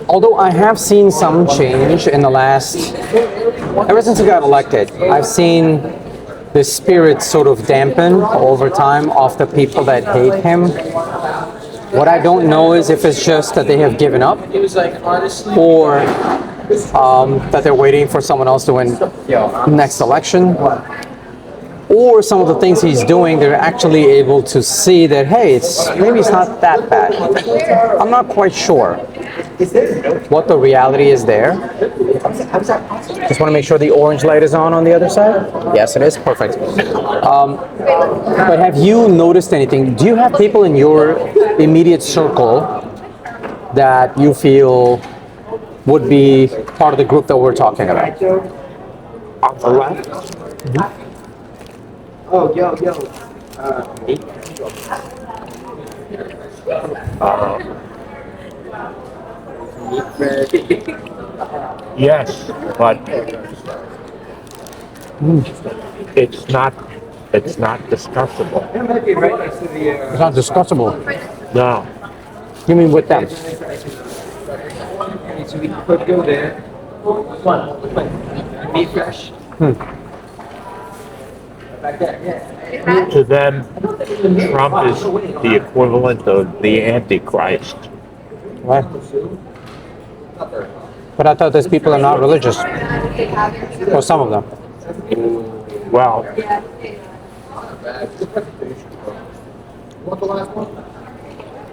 Although I have seen some change in the last, ever since he got elected, I've seen the spirit sort of dampen over time of the people that hate him. What I don't know is if it's just that they have given up, or that they're waiting for someone else to win next election, or some of the things he's doing, they're actually able to see that, hey, maybe it's not that bad. I'm not quite sure what the reality is there. Just want to make sure the orange light is on the other side. Yes, it is. Perfect. But have you noticed anything? Do you have people in your immediate circle that you feel would be part of the group that we're talking about? On the left? Mm-hmm. Oh, yo. Yes, but it's not discussable. It's not discussable. No. You mean with them? To them, Trump is the equivalent of the Antichrist. Right. But I thought these people are not religious. Or some of them. Well,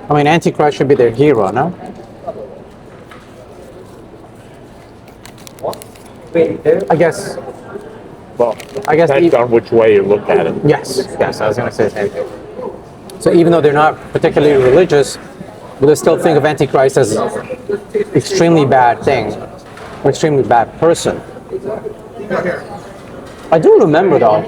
I mean, Antichrist should be their hero, no? I guess. well, depends on which way you look at it. Yes, I was going to say the same thing. So even though they're not particularly religious, will they still think of Antichrist as extremely bad thing, or extremely bad person? I do remember though,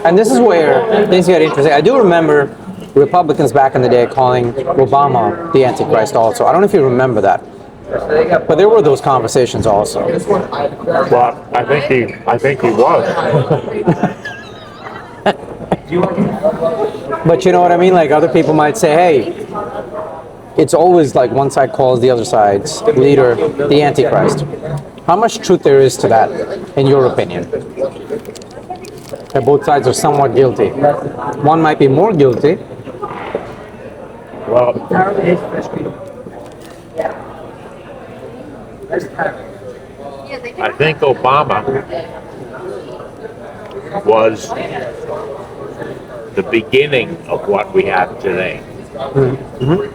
and this is where things get interesting. I do remember Republicans back in the day calling Obama the Antichrist also. I don't know if you remember that. But there were those conversations also. Well, I think he was. But you know what I mean? Like other people might say, hey, it's always like one side calls the other side's leader the Antichrist. How much truth there is to that, in your opinion? That both sides are somewhat guilty. One might be more guilty. Well, I think Obama was the beginning of what we have today. Mm-hmm.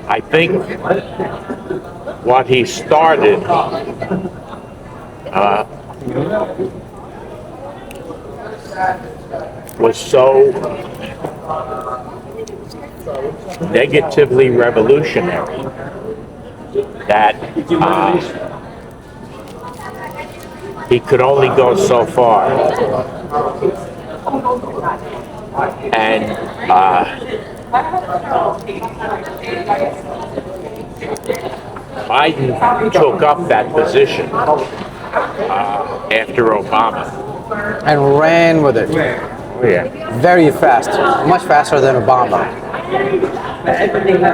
I think what he started was so negatively revolutionary that he could only go so far. And Biden took up that position after Obama. And ran with it. Oh, yeah. Very fast. Much faster than Obama.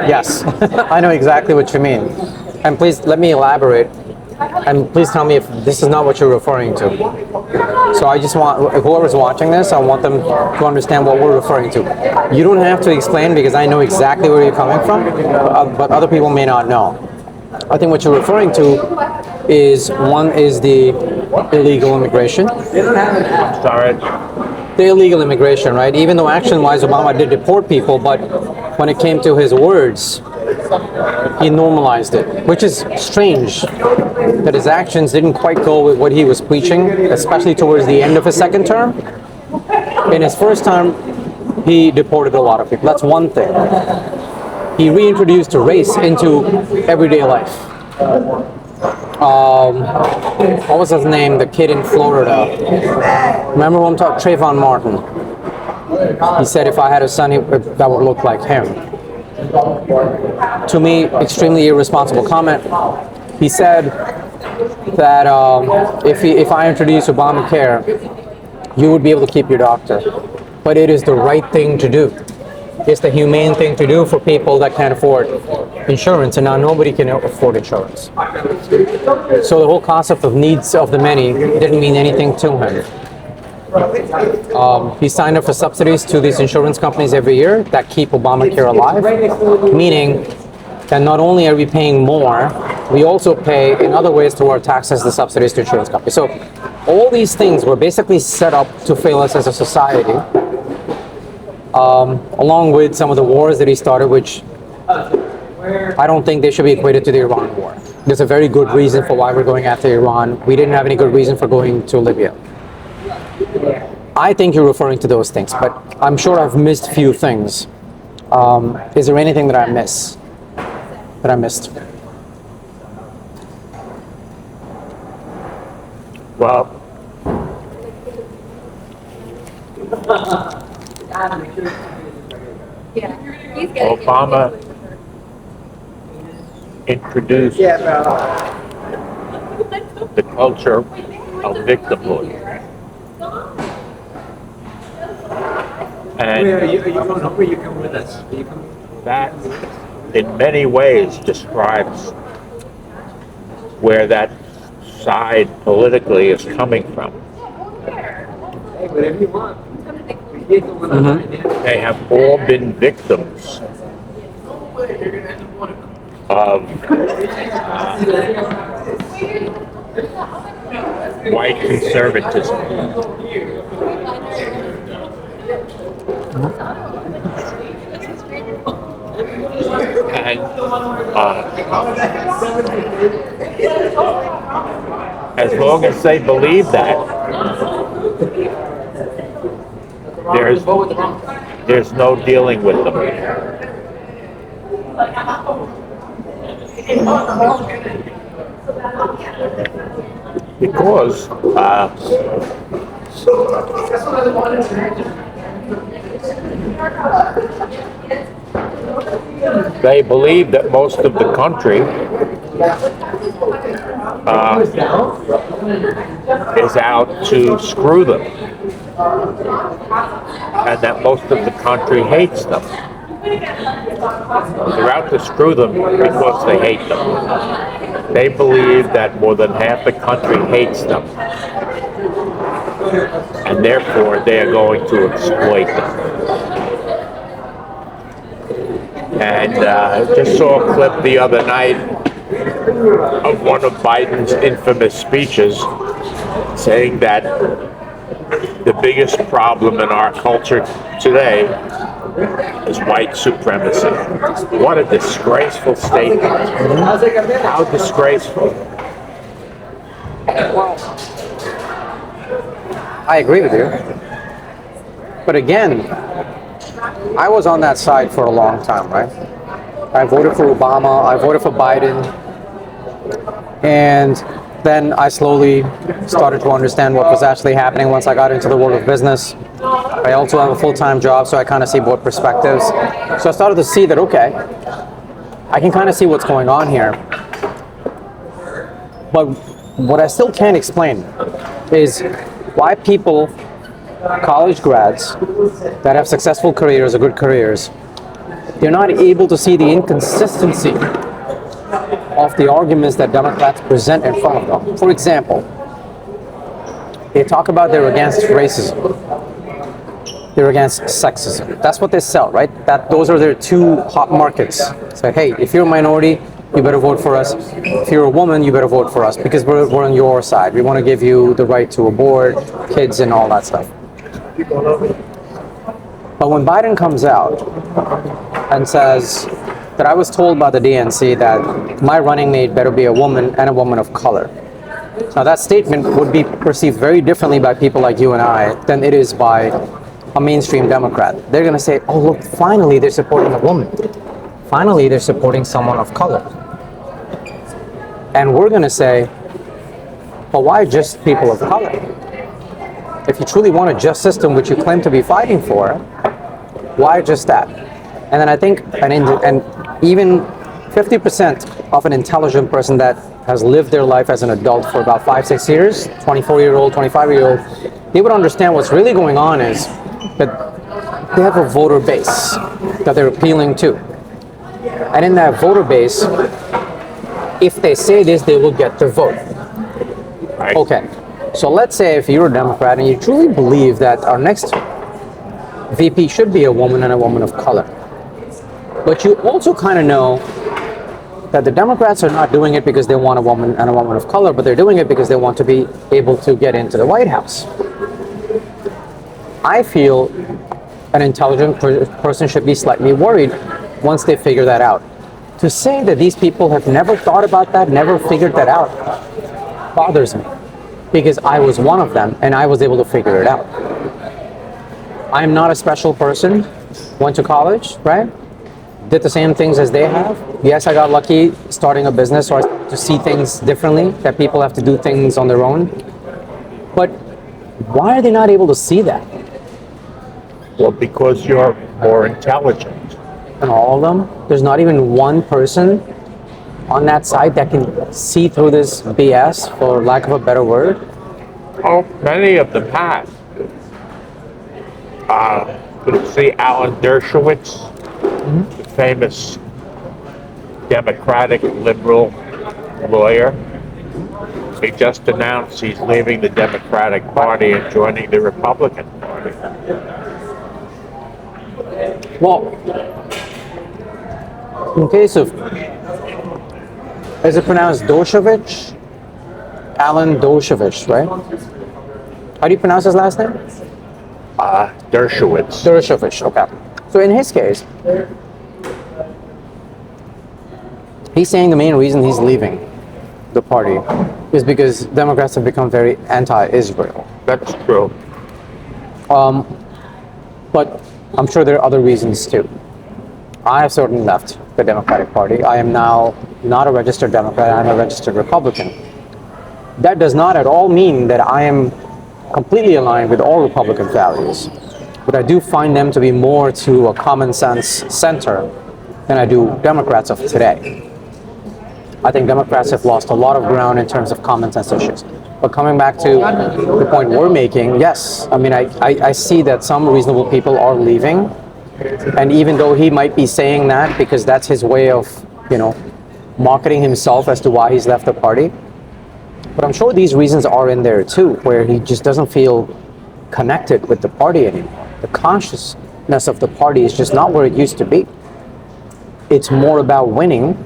Yes, I know exactly what you mean. And please let me elaborate. And please tell me if this is not what you're referring to. So I just want, whoever's watching this, I want them to understand what we're referring to. You don't have to explain because I know exactly where you're coming from, but other people may not know. I think what you're referring to is, one is the illegal immigration. Sorry. The illegal immigration, right? Even though action-wise Obama did deport people, but when it came to his words, he normalized it, which is strange that his actions didn't quite go with what he was preaching, especially towards the end of his second term. In his first term, he deported a lot of people. That's one thing. He reintroduced race into everyday life. What was his name? The kid in Florida. Remember when I'm talking? Trayvon Martin. He said if I had a son, that would look like him. To me, extremely irresponsible comment. He said that if I introduce Obamacare, you would be able to keep your doctor. but it is the right thing to do. It's the humane thing to do for people that can't afford insurance, and now nobody can afford insurance. So the whole concept of needs of the many didn't mean anything to him. He signed up for subsidies to these insurance companies every year that keep Obamacare alive, meaning that not only are we paying more, we also pay in other ways through our taxes the subsidies to insurance companies. So all these things were basically set up to fail us as a society, along with some of the wars that he started, which I don't think they should be equated to the Iran war. There's a very good reason for why we're going after Iran. We didn't have any good reason for going to Libya. I think you're referring to those things, but I'm sure I've missed a few things. Is there anything that I missed? Well, Obama introduced the culture of victimhood. And Where are you coming home or you coming with us? that, in many ways, describes where that side politically is coming from. Hey, whatever you want. They have all been victims of white conservatism. And as long as they believe that, there's no dealing with them. Because they believe that most of the country is out to screw them, and that most of the country hates them. They're out to screw them because they hate them. They believe that more than half the country hates them, and therefore they are going to exploit them. And I just saw a clip the other night of one of Biden's infamous speeches saying that the biggest problem in our culture today is white supremacy. What a disgraceful statement. How disgraceful. Well, I agree with you. But again, I was on that side for a long time, right? I voted for Obama, I voted for Biden, and then I slowly started to understand what was actually happening once I got into the world of business. I also have a full-time job, so I kind of see both perspectives. So I started to see that, okay, I can kind of see what's going on here. But what I still can't explain is why people, college grads that have successful careers or good careers, they're not able to see the inconsistency of the arguments that Democrats present in front of them. For example, they talk about they're against racism, they're against sexism. That's what they sell, right? Those are their two hot markets. Say, hey, if you're a minority, you better vote for us. If you're a woman, you better vote for us because we're on your side. We want to give you the right to abort, kids, and all that stuff. But when Biden comes out and says that I was told by the DNC that my running mate better be a woman and a woman of color. Now that statement would be perceived very differently by people like you and I than it is by a mainstream Democrat. They're going to say, oh look, finally they're supporting a woman. Finally they're supporting someone of color. And we're going to say, well, why just people of color? If you truly want a just system, which you claim to be fighting for, why just that? And then I think, and even 50% of an intelligent person that has lived their life as an adult for about 5-6 years, 24-year-old, 25-year-old, they would understand what's really going on is that they have a voter base that they're appealing to. And in that voter base, if they say this, they will get their vote. Right? Okay, so let's say if you're a Democrat and you truly believe that our next VP should be a woman and a woman of color, but you also kind of know that the Democrats are not doing it because they want a woman and a woman of color, but they're doing it because they want to be able to get into the White House. I feel an intelligent person should be slightly worried once they figure that out. To say that these people have never thought about that, never figured that out, bothers me, because I was one of them and I was able to figure it out. I'm not a special person, went to college, right? Did the same things as they have. Yes, I got lucky starting a business, or I started to see things differently, that people have to do things on their own. But why are they not able to see that? Well, because you're more intelligent. And all of them, there's not even one person on that side that can see through this BS, for lack of a better word. Oh, many of them have. See Alan Dershowitz, the famous Democratic liberal lawyer. He just announced he's leaving the Democratic Party and joining the Republican Party. Well, in case of, is it pronounced Dershowitz? Alan Dershowitz, right? How do you pronounce his last name? Dershowitz. Dershowitz, okay. So in his case, he's saying the main reason he's leaving the party is because Democrats have become very anti-Israel. That's true. But I'm sure there are other reasons too. I have certainly left the Democratic Party. I am now not a registered Democrat, I'm a registered Republican. That does not at all mean that I am completely aligned with all Republican values, but I do find them to be more to a common sense center than I do Democrats of today. I think Democrats have lost a lot of ground in terms of common sense issues. But coming back to the point we're making, yes, I mean, I see that some reasonable people are leaving. And even though he might be saying that because that's his way of, marketing himself as to why he's left the party, but I'm sure these reasons are in there too, where he just doesn't feel connected with the party anymore. The consciousness of the party is just not where it used to be. It's more about winning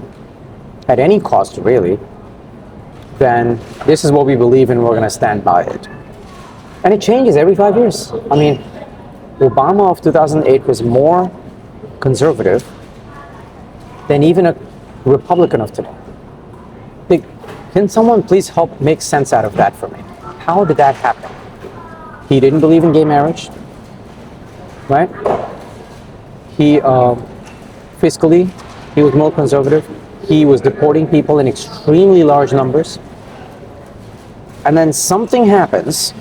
at any cost, really, then this is what we believe in, we're going to stand by it. And it changes every 5 years. I mean, Obama of 2008 was more conservative than even a Republican of today. Can someone please help make sense out of that for me? How did that happen? He didn't believe in gay marriage, right? He, fiscally, he was more conservative. He was deporting people in extremely large numbers. And then something happens,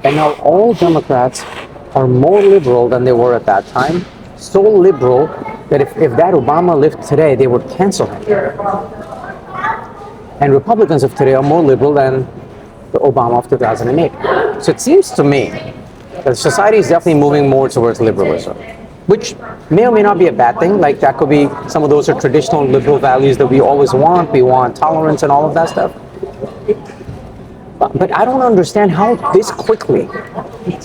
and now all Democrats are more liberal than they were at that time. So liberal that if that Obama lived today, they would cancel him. And Republicans of today are more liberal than the Obama of 2008. So it seems to me that society is definitely moving more towards liberalism, which may or may not be a bad thing. Like that could be, some of those are traditional liberal values that we always want. We want tolerance and all of that stuff. But I don't understand how this quickly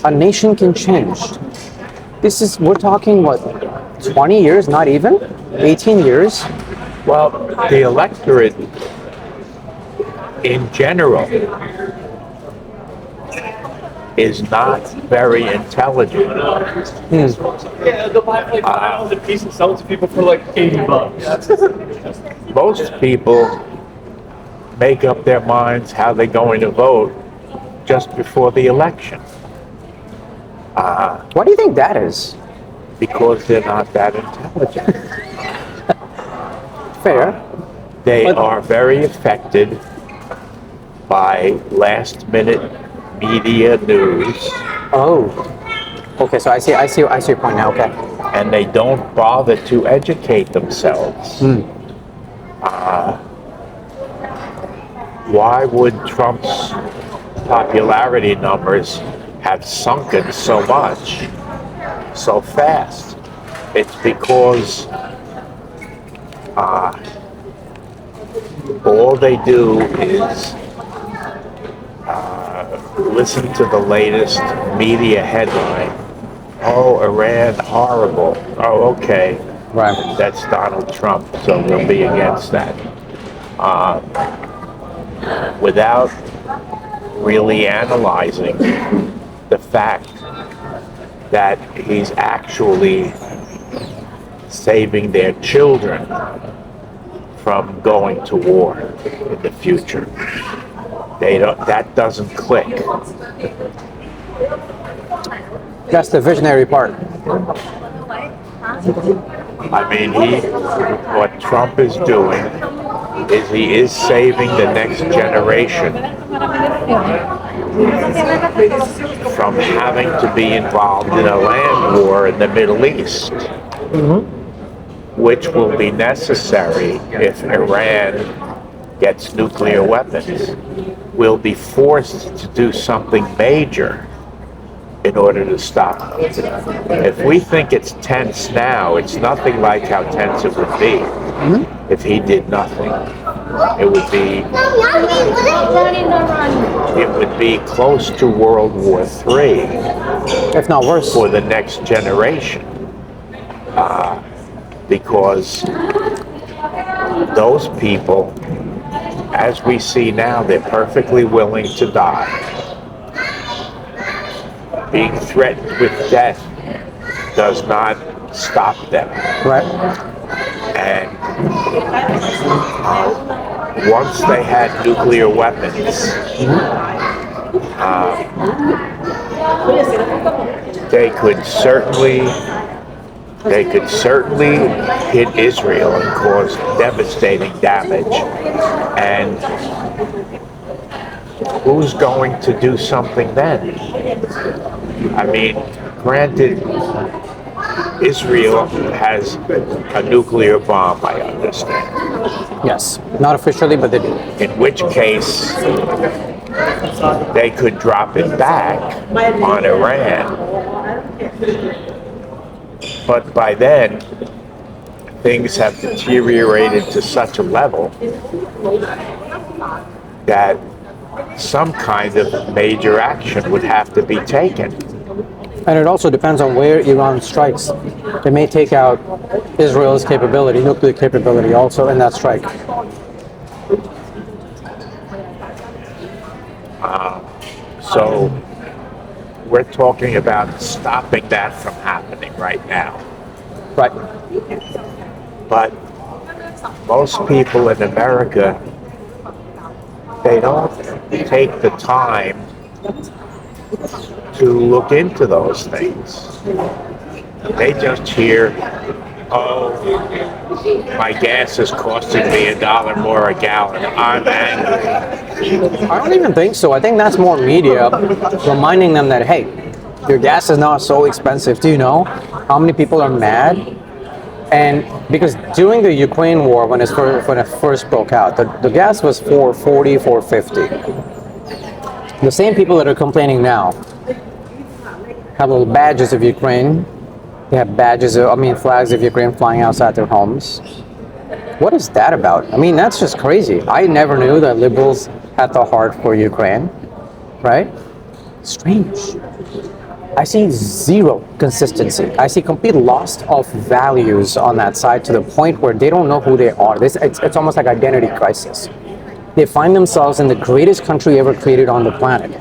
a nation can change. We're talking, what, 20 years, not even? 18 years? Well, the electorate in general is not very intelligent. Yeah, they'll buy like 500 pieces and sell it to people for like $80. Most people make up their minds how they're going to vote just before the election. Why do you think that is? Because they're not that intelligent. Fair. They are very affected by last-minute media news. Oh. Okay, so I see your point now, okay. And they don't bother to educate themselves. Why would Trump's popularity numbers have sunken so much? so fast. It's because all they do is listen to the latest media headline. Oh, Iran, horrible. Oh, okay. Right. That's Donald Trump, so we'll be against that. Without really analyzing the fact that he's actually saving their children from going to war in the future. That doesn't click. That's the visionary part. I mean, what Trump is doing is he is saving the next generation from having to be involved in a land war in the Middle East, which will be necessary if Iran gets nuclear weapons. We'll be forced to do something major in order to stop it. If we think it's tense now, it's nothing like how tense it would be if he did nothing. It would be close to World War III, if not worse, for the next generation, because those people, as we see now, they're perfectly willing to die. Being threatened with death does not stop them. right? And once they had nuclear weapons, they could certainly hit Israel and cause devastating damage. And who's going to do something then? I mean, granted, Israel has a nuclear bomb, I understand. Yes, not officially, but they do. In which case, they could drop it back on Iran. But by then, things have deteriorated to such a level that some kind of major action would have to be taken. And it also depends on where Iran strikes. They may take out Israel's capability, nuclear capability also in that strike. So we're talking about stopping that from happening right now. Right. But most people in America, they don't take the time to look into those things. They just hear, oh, my gas is costing me $1 more a gallon. I'm angry. I don't even think so. I think that's more media reminding them that, hey, your gas is not so expensive. Do you know how many people are mad? And because during the Ukraine war, when it first broke out, the gas was $4.40, $4.50. The same people that are complaining now have little badges of Ukraine. They have flags of Ukraine flying outside their homes. What is that about? I mean, that's just crazy. I never knew that liberals had the heart for Ukraine, right? Strange. I see zero consistency. I see complete loss of values on that side to the point where they don't know who they are. It's almost like identity crisis. They find themselves in the greatest country ever created on the planet.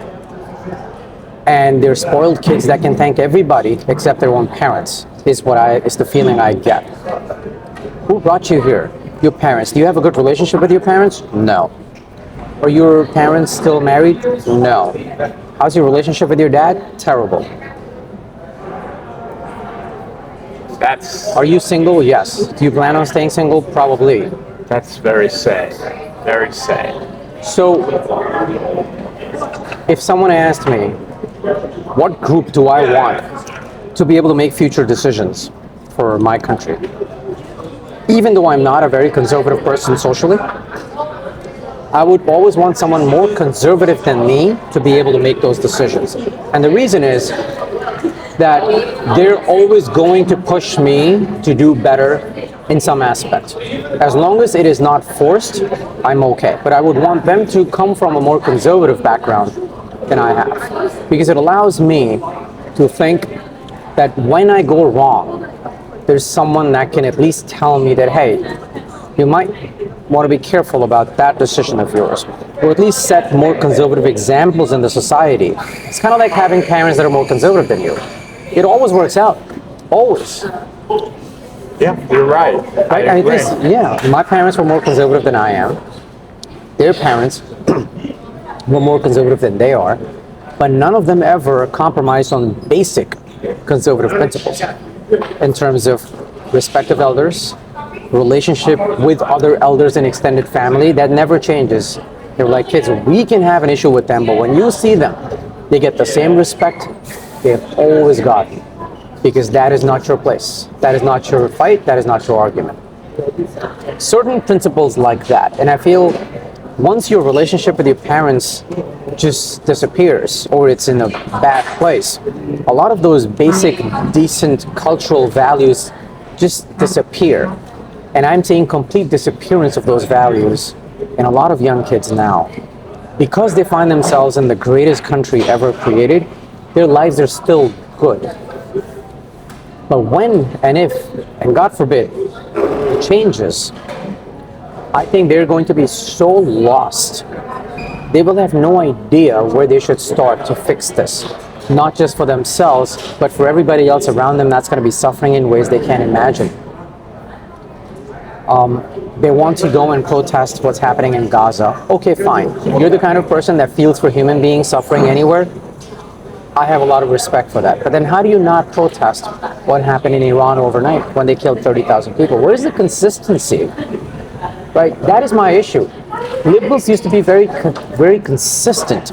And they're spoiled kids that can thank everybody except their own parents, is the feeling I get. Who brought you here? Your parents. Do you have a good relationship with your parents? No. Are your parents still married? No. How's your relationship with your dad? Terrible. Are you single? Yes. Do you plan on staying single? Probably. That's very sad. Very sad. So, if someone asked me, what group do I want to be able to make future decisions for my country? Even though I'm not a very conservative person socially, I would always want someone more conservative than me to be able to make those decisions. And the reason is, that they're always going to push me to do better in some aspect. As long as it is not forced, I'm okay. But I would want them to come from a more conservative background than I have, because it allows me to think that when I go wrong, there's someone that can at least tell me that, hey, you might want to be careful about that decision of yours, or at least set more conservative examples in the society. It's kind of like having parents that are more conservative than you. It always works out, always. Yeah, you're right. I agree. Yeah, my parents were more conservative than I am. Their parents were more conservative than they are, but none of them ever compromised on basic conservative principles in terms of respect of elders, relationship with other elders and extended family. That never changes. They're like, kids, we can have an issue with them, but when you see them, they get the same respect they've always gotten, because that is not your place. That is not your fight. That is not your argument. Certain principles like that, and I feel once your relationship with your parents just disappears, or it's in a bad place, a lot of those basic, decent cultural values just disappear. And I'm seeing complete disappearance of those values in a lot of young kids now. Because they find themselves in the greatest country ever created, their lives are still good. But when and if, and God forbid, it changes, I think they're going to be so lost. They will have no idea where they should start to fix this. Not just for themselves, but for everybody else around them that's going to be suffering in ways they can't imagine. They want to go and protest what's happening in Gaza. Okay, fine. You're the kind of person that feels for human beings suffering anywhere. I have a lot of respect for that. But then how do you not protest what happened in Iran overnight when they killed 30,000 people? Where's the consistency? Right? That is my issue. Liberals used to be very consistent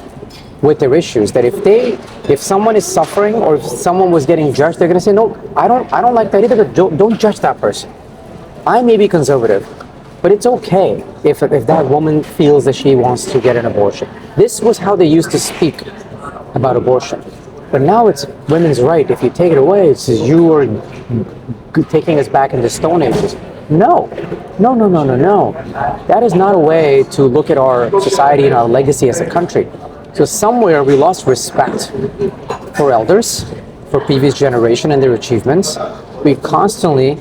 with their issues. That if someone is suffering or if someone was getting judged, they're going to say, no, I don't like that either. But don't judge that person. I may be conservative, but it's okay if that woman feels that she wants to get an abortion. This was how they used to speak about abortion. But now it's women's right. If you take it away, it's you are taking us back into Stone Ages. No. That is not a way to look at our society and our legacy as a country. So somewhere we lost respect for elders, for previous generation and their achievements. We constantly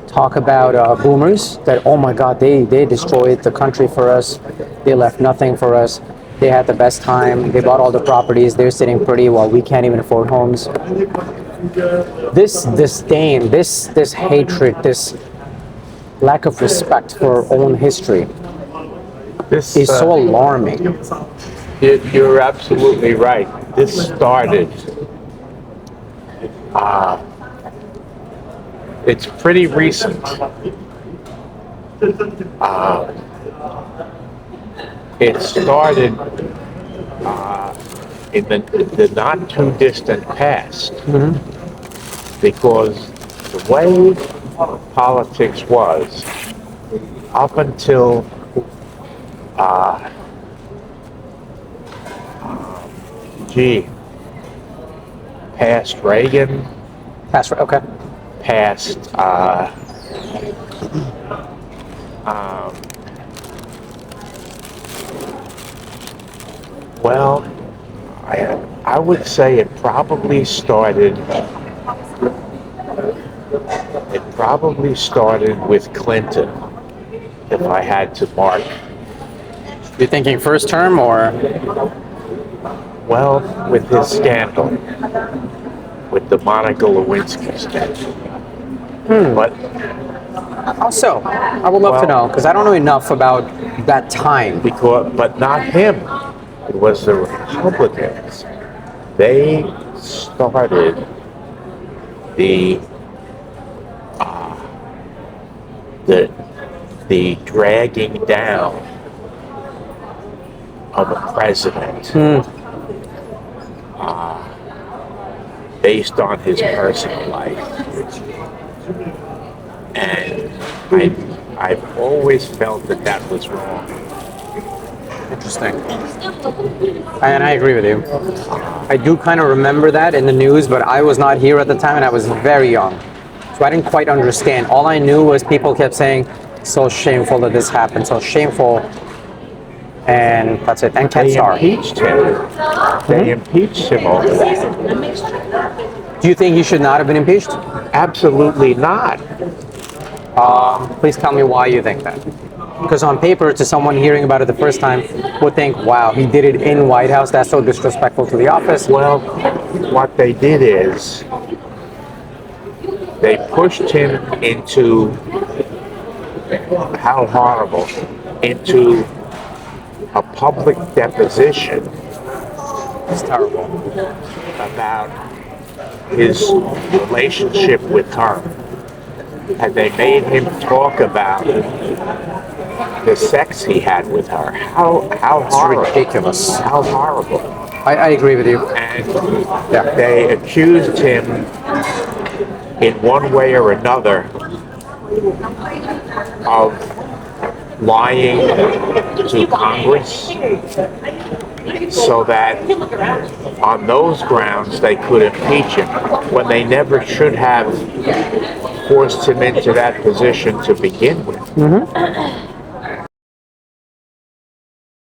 talk about boomers, that, oh my God, they destroyed the country for us. They left nothing for us. They had the best time. They bought all the properties. They're sitting pretty while we can't even afford homes. This disdain, this hatred, this lack of respect for our own history is so alarming. You're absolutely right. This started, it's pretty recent. It started in the not too distant past, because the way politics was up until past Reagan, Okay. past well, I would say it probably started with Clinton, if I had to mark. You're thinking first term or? Well, with his scandal, with the Monica Lewinsky scandal. But Also, I would love to know, because I don't know enough about that time. but not him. It was the Republicans. They started the dragging down of a president based on his personal life. And I've always felt that was wrong. Interesting. And I agree with you. I do kind of remember that in the news, but I was not here at the time and I was very young. So I didn't quite understand. All I knew was people kept saying, so shameful that this happened, so shameful. And that's it. And Ken They Starr. impeached him. They impeached him over that. Do you think he should not have been impeached? Absolutely not. Please tell me why you think that. Because on paper, to someone hearing about it the first time, would think, wow, he did it in White House. That's so disrespectful to the office. Well, what they did is they pushed him into, how horrible, into a public deposition It's terrible. about his relationship with her. And they made him talk about the sex he had with her. How It's horrible. ridiculous. How horrible. I agree with you. And Yeah. they accused him in one way or another of lying to Congress so that on those grounds they could impeach him when they never should have forced him into that position to begin with.